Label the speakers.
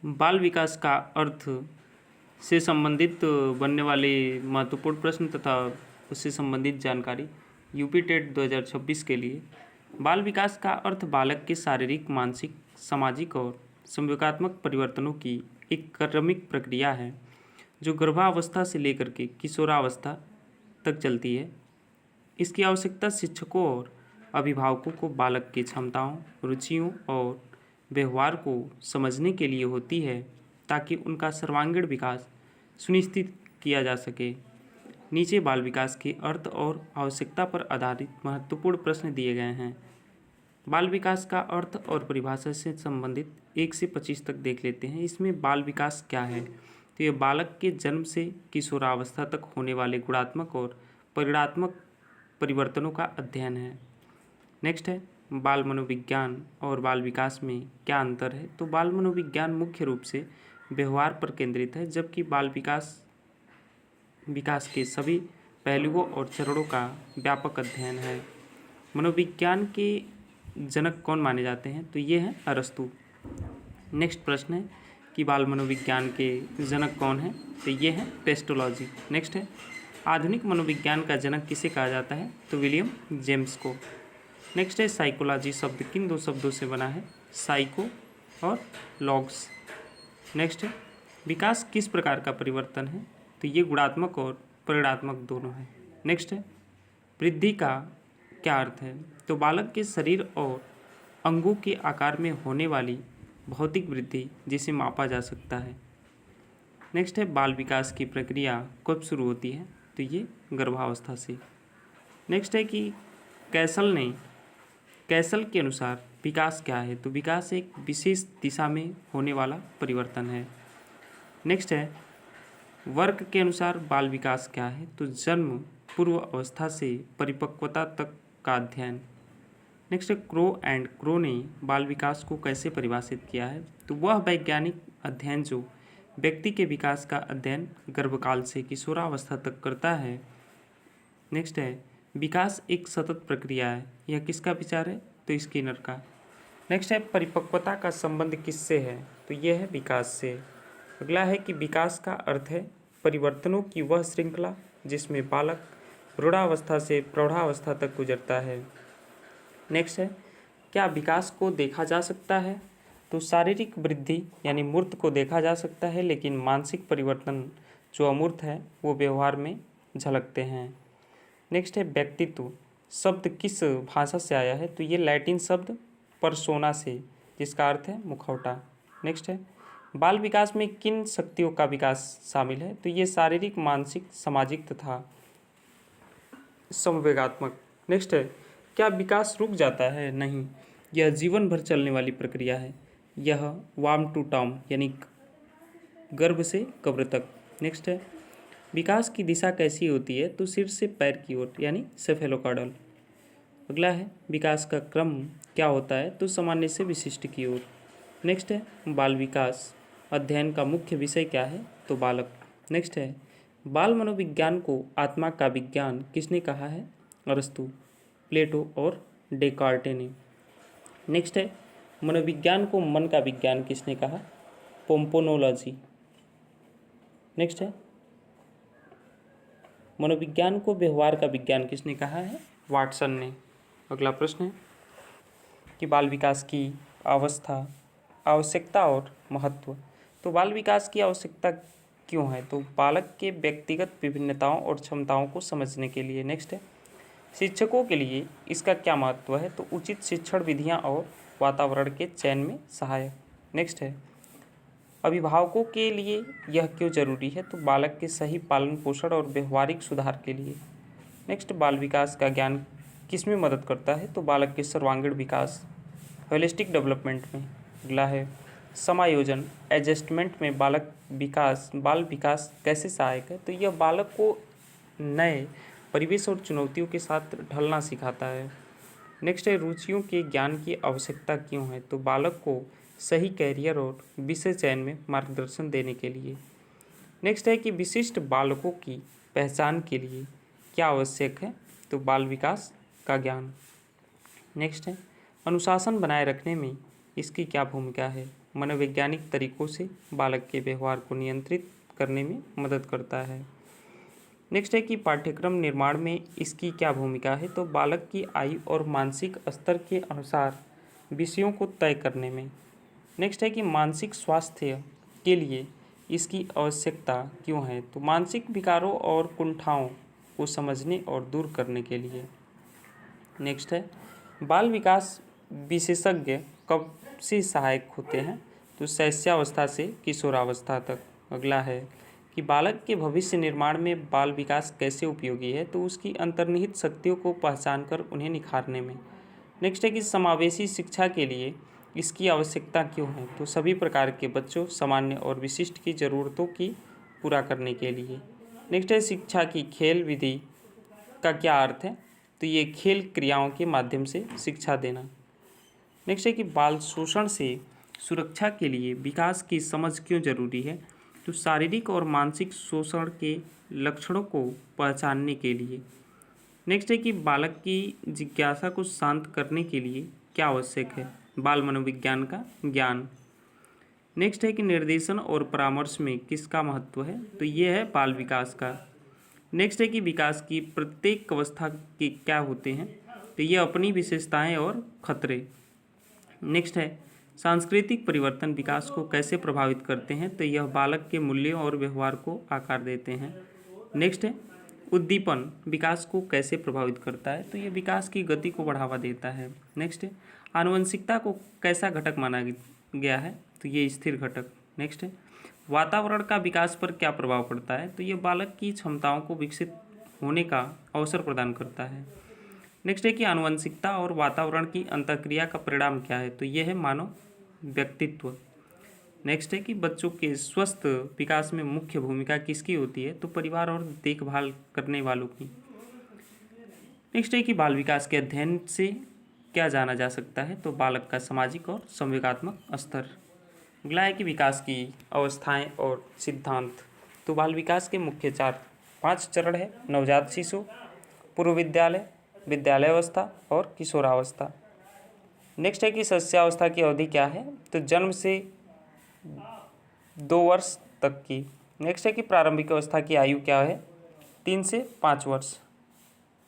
Speaker 1: बाल विकास का अर्थ से संबंधित बनने वाले महत्वपूर्ण प्रश्न तथा उससे संबंधित जानकारी यूपी टेट 2026 के लिए। बाल विकास का अर्थ बालक के शारीरिक, मानसिक, सामाजिक और संवेगात्मक परिवर्तनों की एक क्रमिक प्रक्रिया है जो गर्भावस्था से लेकर के किशोरावस्था तक चलती है। इसकी आवश्यकता शिक्षकों और अभिभावकों को बालक की क्षमताओं, रुचियों और व्यवहार को समझने के लिए होती है ताकि उनका सर्वांगीण विकास सुनिश्चित किया जा सके। नीचे बाल विकास के अर्थ और आवश्यकता पर आधारित महत्वपूर्ण प्रश्न दिए गए हैं। बाल विकास का अर्थ और परिभाषा से संबंधित 1 से 25 तक देख लेते हैं। इसमें बाल विकास क्या है, तो ये बालक के जन्म से किशोरावस्था तक होने वाले गुणात्मक और परिणात्मक परिवर्तनों का अध्ययन है। नेक्स्ट है बाल मनोविज्ञान और बाल विकास में क्या अंतर है। तो बाल मनोविज्ञान मुख्य रूप से व्यवहार पर केंद्रित है, जबकि बाल विकास के सभी पहलुओं और चरणों का व्यापक अध्ययन है। मनोविज्ञान के जनक कौन माने जाते हैं, तो ये हैं अरस्तु। नेक्स्ट प्रश्न है कि बाल मनोविज्ञान के जनक कौन हैं, तो ये हैं पेस्टोलॉजी। नेक्स्ट है आधुनिक मनोविज्ञान का जनक किसे कहा जाता है, तो विलियम जेम्स को। नेक्स्ट है साइकोलॉजी शब्द किन दो शब्दों से बना है, साइको और लॉग्स। नेक्स्ट है विकास किस प्रकार का परिवर्तन है, तो ये गुणात्मक और परिणात्मक दोनों है। नेक्स्ट है वृद्धि का क्या अर्थ है, तो बालक के शरीर और अंगों के आकार में होने वाली भौतिक वृद्धि जिसे मापा जा सकता है। नेक्स्ट है बाल विकास की प्रक्रिया कब शुरू होती है, तो ये गर्भावस्था से। नेक्स्ट है कि कैसल के अनुसार विकास क्या है, तो विकास एक विशेष दिशा में होने वाला परिवर्तन है। नेक्स्ट है वर्क के अनुसार बाल विकास क्या है, तो जन्म पूर्व अवस्था से परिपक्वता तक का अध्ययन। नेक्स्ट है क्रो ने बाल विकास को कैसे परिभाषित किया है, तो वह वैज्ञानिक अध्ययन जो व्यक्ति के विकास का अध्ययन गर्भकाल से किशोरावस्था तक करता है। नेक्स्ट है विकास एक सतत प्रक्रिया है, यह किसका विचार है, तो स्किनर का। नेक्स्ट है परिपक्वता का संबंध किससे है, तो यह है विकास से। अगला है कि विकास का अर्थ है परिवर्तनों की वह श्रृंखला जिसमें बालक प्रौढ़ावस्था से प्रौढ़ावस्था तक गुजरता है। नेक्स्ट है क्या विकास को देखा जा सकता है, तो शारीरिक वृद्धि यानी मूर्त को देखा जा सकता है, लेकिन मानसिक परिवर्तन जो अमूर्त है वो व्यवहार में झलकते हैं। नेक्स्ट है व्यक्तित्व शब्द किस भाषा से आया है, तो ये लैटिन शब्द परसोना से, जिसका अर्थ है मुखौटा। नेक्स्ट है बाल विकास में किन शक्तियों का विकास शामिल है, तो ये शारीरिक, मानसिक, सामाजिक तथा संवेगात्मक। नेक्स्ट है क्या विकास रुक जाता है, नहीं, यह जीवन भर चलने वाली प्रक्रिया है। यह वार्म टू टर्म यानी गर्भ से कब्र तक। नेक्स्ट है विकास की दिशा कैसी होती है, तो सिर से पैर की ओर यानी सेफेलोकॉर्डल। अगला है विकास का क्रम क्या होता है, तो सामान्य से विशिष्ट की ओर। नेक्स्ट है बाल विकास अध्ययन का मुख्य विषय क्या है, तो बालक। नेक्स्ट है बाल मनोविज्ञान को आत्मा का विज्ञान किसने कहा है, अरस्तु, प्लेटो और डेकार्टे ने। नेक्स्ट है मनोविज्ञान को मन का विज्ञान किसने कहा, पोम्पोनोलॉजी। नेक्स्ट है मनोविज्ञान को व्यवहार का विज्ञान किसने कहा है, वाटसन ने। अगला प्रश्न है कि बाल विकास की आवश्यकता और महत्व। तो बाल विकास की आवश्यकता क्यों है, तो बालक के व्यक्तिगत विभिन्नताओं और क्षमताओं को समझने के लिए। नेक्स्ट है शिक्षकों के लिए इसका क्या महत्व है, तो उचित शिक्षण विधियां और वातावरण के चयन में सहायक। नेक्स्ट है अभिभावकों के लिए यह क्यों जरूरी है, तो बालक के सही पालन पोषण और व्यवहारिक सुधार के लिए। नेक्स्ट बाल विकास का ज्ञान किस में मदद करता है, तो बालक के सर्वांगीण विकास, होलिस्टिक डेवलपमेंट में। अगला है समायोजन, एडजस्टमेंट में बाल विकास कैसे सहायक है, तो यह बालक को नए परिवेश और चुनौतियों के साथ ढलना सिखाता है। नेक्स्ट है रुचियों के ज्ञान की आवश्यकता क्यों है, तो बालक को सही कैरियर और विषय चयन में मार्गदर्शन देने के लिए। नेक्स्ट है कि विशिष्ट बालकों की पहचान के लिए क्या आवश्यक है, तो बाल विकास का ज्ञान। नेक्स्ट है अनुशासन बनाए रखने में इसकी क्या भूमिका है, मनोवैज्ञानिक तरीकों से बालक के व्यवहार को नियंत्रित करने में मदद करता है। नेक्स्ट है कि पाठ्यक्रम निर्माण में इसकी क्या भूमिका है। तो बालक की आयु और मानसिक स्तर के अनुसार विषयों को तय करने में। नेक्स्ट है कि मानसिक स्वास्थ्य के लिए इसकी आवश्यकता क्यों है। तो मानसिक विकारों और कुंठाओं को समझने और दूर करने के लिए। नेक्स्ट है बाल विकास विशेषज्ञ कब से सहायक होते हैं। तो शैशवावस्था से किशोरावस्था तक। अगला है कि बालक के भविष्य निर्माण में बाल विकास कैसे उपयोगी है। तो उसकी अंतर्निहित शक्तियों को पहचान कर उन्हें निखारने में। नेक्स्ट है कि समावेशी शिक्षा के लिए इसकी आवश्यकता क्यों है। तो सभी प्रकार के बच्चों, सामान्य और विशिष्ट की ज़रूरतों की पूरा करने के लिए। नेक्स्ट है शिक्षा की खेल विधि का क्या अर्थ है। तो ये खेल क्रियाओं के माध्यम से शिक्षा देना। नेक्स्ट है कि बाल शोषण से सुरक्षा के लिए विकास की समझ क्यों जरूरी है। तो शारीरिक और मानसिक शोषण के लक्षणों को पहचानने के लिए। नेक्स्ट है कि बालक की जिज्ञासा को शांत करने के लिए क्या आवश्यक है। बाल मनोविज्ञान का ज्ञान। नेक्स्ट है कि निर्देशन और परामर्श में किसका महत्व है। तो ये है बाल विकास का। नेक्स्ट है कि विकास की प्रत्येक अवस्था के क्या होते हैं। तो ये अपनी विशेषताएं और खतरे। नेक्स्ट है सांस्कृतिक परिवर्तन विकास को कैसे प्रभावित करते हैं। तो यह बालक के मूल्यों और व्यवहार को आकार देते हैं। नेक्स्ट है उद्दीपन विकास को कैसे प्रभावित करता है। तो ये विकास की गति को बढ़ावा देता है। नेक्स्ट है आनुवंशिकता को कैसा घटक माना गया है। तो ये स्थिर घटक। नेक्स्ट है वातावरण का विकास पर क्या प्रभाव पड़ता है। तो ये बालक की क्षमताओं को विकसित होने का अवसर प्रदान करता है। नेक्स्ट है कि आनुवंशिकता और वातावरण की अंतःक्रिया का परिणाम क्या है। तो ये है मानव व्यक्तित्व। नेक्स्ट है कि बच्चों के स्वस्थ विकास में मुख्य भूमिका किसकी होती है। तो परिवार और देखभाल करने वालों की। नेक्स्ट है कि बाल विकास के अध्ययन से क्या जाना जा सकता है। तो बालक का सामाजिक और संवेगात्मक स्तर। अगला है कि विकास की अवस्थाएं और सिद्धांत। तो बाल विकास के मुख्य 5 चरण है। नवजात शिशु, पूर्व विद्यालय, विद्यालयावस्था और किशोरावस्था। नेक्स्ट है कि शैशवावस्था की अवधि क्या है। तो जन्म से 2 वर्ष तक की। नेक्स्ट है कि प्रारंभिक अवस्था की आयु क्या है। 3 से 5 वर्ष।